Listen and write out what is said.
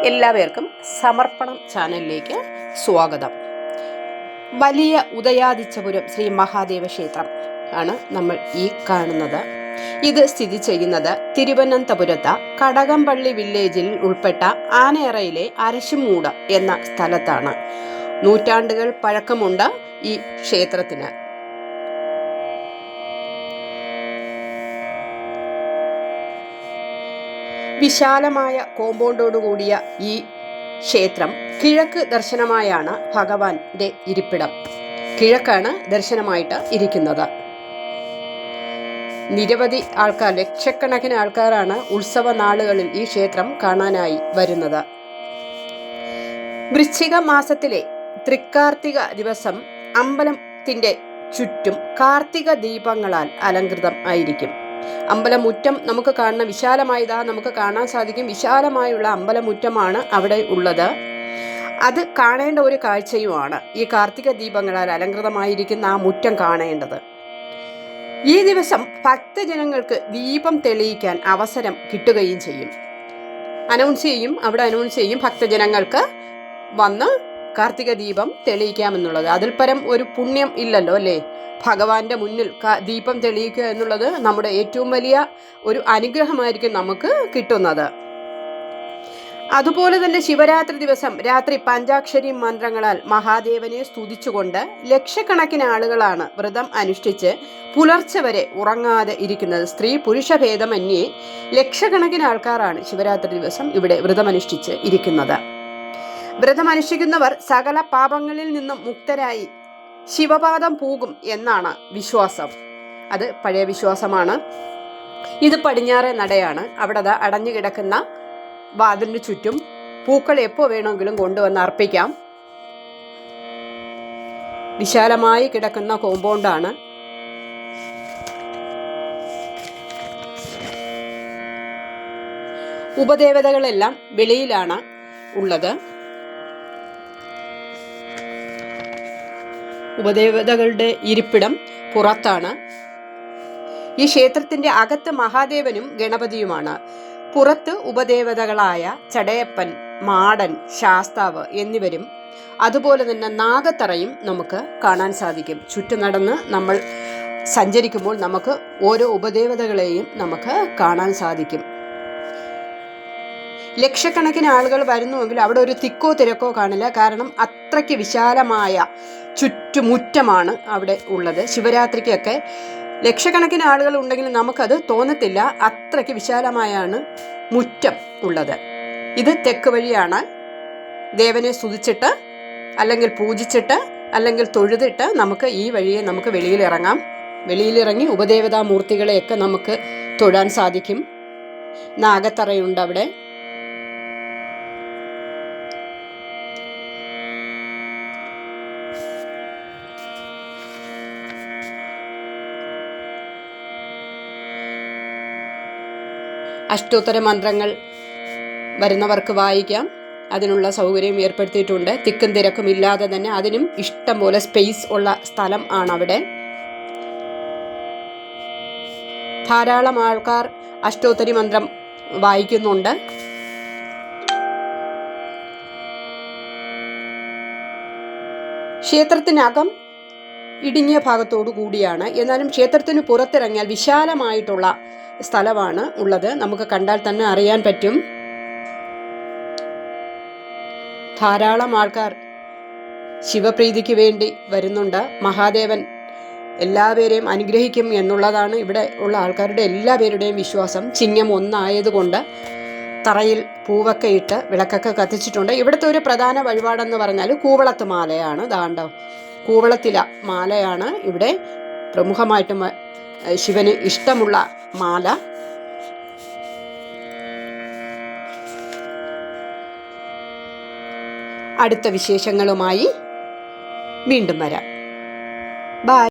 എല്ലാവർക്കും സമർപ്പണം ചാനലിലേക്ക് സ്വാഗതം. വലിയ ഉദയാദിത്യപുരം ശ്രീ മഹാദേവ ക്ഷേത്രം ആണ് നമ്മൾ ഈ കാണുന്നത്. ഇത് സ്ഥിതി ചെയ്യുന്നത് തിരുവനന്തപുരത്ത് കടകംപള്ളി വില്ലേജിൽ ഉൾപ്പെട്ട ആനയറയിലെ അരശുമൂട് എന്ന സ്ഥലത്താണ്. നൂറ്റാണ്ടുകൾ പഴക്കമുണ്ട് ഈ ക്ഷേത്രത്തിന്. വിശാലമായ കോമ്പൗണ്ടോടുകൂടിയ ഈ ക്ഷേത്രം കിഴക്ക് ദർശനമായാണ് ഭഗവാന്റെ ഇരിപ്പിടം. കിഴക്കാണ് ദർശനമായിട്ട് ഇരിക്കുന്നത്. നിരവധി ആൾക്കാർ, ലക്ഷക്കണക്കിന് ആൾക്കാരാണ് ഉത്സവ നാളുകളിൽ ഈ ക്ഷേത്രം കാണാനായി വരുന്നത്. വൃശ്ചിക മാസത്തിലെ തൃക്കാർത്തിക ദിവസം അമ്പലത്തിന്റെ ചുറ്റും കാർത്തിക ദീപങ്ങളാൽ അലങ്കൃതം ആയിരിക്കും. അമ്പലമുറ്റം നമുക്ക് കാണുന്ന വിശാലമായതാ നമുക്ക് കാണാൻ സാധിക്കും. വിശാലമായുള്ള അമ്പലമുറ്റമാണ് അവിടെ ഉള്ളത്. അത് കാണേണ്ട ഒരു കാഴ്ചയുമാണ് ഈ കാർത്തിക ദീപങ്ങളാൽ അലങ്കൃതമായിരിക്കുന്ന ആ മുറ്റം കാണേണ്ടത്. ഈ ദിവസം ഭക്തജനങ്ങൾക്ക് ദീപം തെളിയിക്കാൻ അവസരം കിട്ടുകയും ചെയ്യും. അവിടെ അനൗൺസ് ചെയ്യും ഭക്തജനങ്ങൾക്ക് വന്ന് കാർത്തിക ദീപം തെളിയിക്കാമെന്നുള്ളത്. അതിൽ പരം ഒരു പുണ്യം ഇല്ലല്ലോ അല്ലേ? ഭഗവാന്റെ മുന്നിൽ ദീപം തെളിയിക്കുക എന്നുള്ളത് നമ്മുടെ ഏറ്റവും വലിയ ഒരു അനുഗ്രഹമായിരിക്കും നമുക്ക് കിട്ടുന്നത്. അതുപോലെ തന്നെ ശിവരാത്രി ദിവസം രാത്രി പഞ്ചാക്ഷരി മന്ത്രങ്ങളാൽ മഹാദേവനെ സ്തുതിച്ചുകൊണ്ട് ലക്ഷക്കണക്കിന് ആളുകളാണ് വ്രതം അനുഷ്ഠിച്ച് പുലർച്ചെ വരെ ഉറങ്ങാതെ ഇരിക്കുന്നത്. സ്ത്രീ പുരുഷ ഭേദമന്യേ ലക്ഷക്കണക്കിന് ആൾക്കാരാണ് ശിവരാത്രി ദിവസം ഇവിടെ വ്രതമനുഷ്ഠിച്ച് ഇരിക്കുന്നത്. വ്രതമനുഷ്ഠിക്കുന്നവർ സകല പാപങ്ങളിൽ നിന്നും മുക്തരായി ശിവപാദം പൂകും എന്നാണ് വിശ്വാസം. അത് പഴയ വിശ്വാസമാണ്. ഇത് പടിഞ്ഞാറേ നടയാണ്. അവിടെ അടഞ്ഞു കിടക്കുന്ന വാതിലിന് ചുറ്റും പൂക്കൾ എപ്പോൾ വേണമെങ്കിലും കൊണ്ടുവന്ന് അർപ്പിക്കാം. വിശാലമായി കിടക്കുന്ന കോമ്പൗണ്ടാണ്. ഉപദേവതകളെല്ലാം വെളിയിലാണ് ഉള്ളത്. ഉപദേവതകളുടെ ഇരിപ്പിടം പുറത്താണ്. ഈ ക്ഷേത്രത്തിന്റെ അകത്ത് മഹാദേവനും ഗണപതിയുമാണ്. പുറത്ത് ഉപദേവതകളായ ചടയപ്പൻ, മാടൻ, ശാസ്താവ് എന്നിവരും അതുപോലെ തന്നെ നാഗത്തറയും നമുക്ക് കാണാൻ സാധിക്കും. ചുറ്റും നടന്ന് നമ്മൾ സഞ്ചരിക്കുമ്പോൾ നമുക്ക് ഓരോ ഉപദേവതകളെയും നമുക്ക് കാണാൻ സാധിക്കും. ലക്ഷക്കണക്കിന് ആളുകൾ വരുന്നുവെങ്കിൽ അവിടെ ഒരു തിക്കോ തിരക്കോ കാണില്ല. കാരണം അത്രയ്ക്ക് വിശാലമായ ചുറ്റുമുറ്റമാണ് അവിടെ ഉള്ളത്. ശിവരാത്രിക്കൊക്കെ ലക്ഷക്കണക്കിന് ആളുകൾ ഉണ്ടെങ്കിൽ നമുക്കത് തോന്നത്തില്ല. അത്രയ്ക്ക് വിശാലമായാണ് മുറ്റം ഉള്ളത്. ഇത് തെക്ക് വഴിയാണ്. ദേവനെ സ്തുതിച്ചിട്ട് അല്ലെങ്കിൽ പൂജിച്ചിട്ട് അല്ലെങ്കിൽ തൊഴുതിട്ട് നമുക്ക് ഈ വഴിയെ നമുക്ക് വെളിയിലിറങ്ങാം. വെളിയിലിറങ്ങി ഉപദേവതാ മൂർത്തികളെയൊക്കെ നമുക്ക് തൊഴാൻ സാധിക്കും. നാഗത്തറയുണ്ട് അവിടെ. അഷ്ടോത്തര മന്ത്രങ്ങൾ വരുന്നവർക്ക് വായിക്കാം. അതിനുള്ള സൗകര്യം ഏർപ്പെടുത്തിയിട്ടുണ്ട്. തിക്കും തിരക്കും ഇല്ലാതെ തന്നെ അതിനും ഇഷ്ടം പോലെ സ്പേസ് ഉള്ള സ്ഥലം ആണ് അവിടെ. ധാരാളം ആൾക്കാർ അഷ്ടോത്തരി മന്ത്രം വായിക്കുന്നുണ്ട്. ക്ഷേത്രത്തിനകം ഇടുങ്ങിയ ഭാഗത്തോടു കൂടിയാണ്. എന്നാലും ക്ഷേത്രത്തിന് പുറത്തിറങ്ങിയാൽ വിശാലമായിട്ടുള്ള സ്ഥലമാണ് ഉള്ളത്. നമുക്ക് കണ്ടാൽ തന്നെ അറിയാൻ പറ്റും. ധാരാളം ആൾക്കാർ ശിവപ്രീതിക്ക് വേണ്ടി വരുന്നുണ്ട്. മഹാദേവൻ എല്ലാവരെയും അനുഗ്രഹിക്കും എന്നുള്ളതാണ് ഇവിടെ ഉള്ള ആൾക്കാരുടെ എല്ലാവരുടെയും വിശ്വാസം. ചിങ്ങം ഒന്നായതുകൊണ്ട് തറയിൽ പൂവൊക്കെ ഇട്ട് വിളക്കൊക്കെ കത്തിച്ചിട്ടുണ്ട്. ഇവിടുത്തെ ഒരു പ്രധാന വഴിപാടെന്ന് പറഞ്ഞാൽ കൂവളത്ത് മാലയാണ്. ദാണ്ടോ, കൂവളത്തില മാലയാണ് ഇവിടെ പ്രമുഖമായിട്ടും ശിവന് ഇഷ്ടമുള്ള മാല. അടുത്ത വിശേഷങ്ങളുമായി വീണ്ടും വരാം. ബൈ.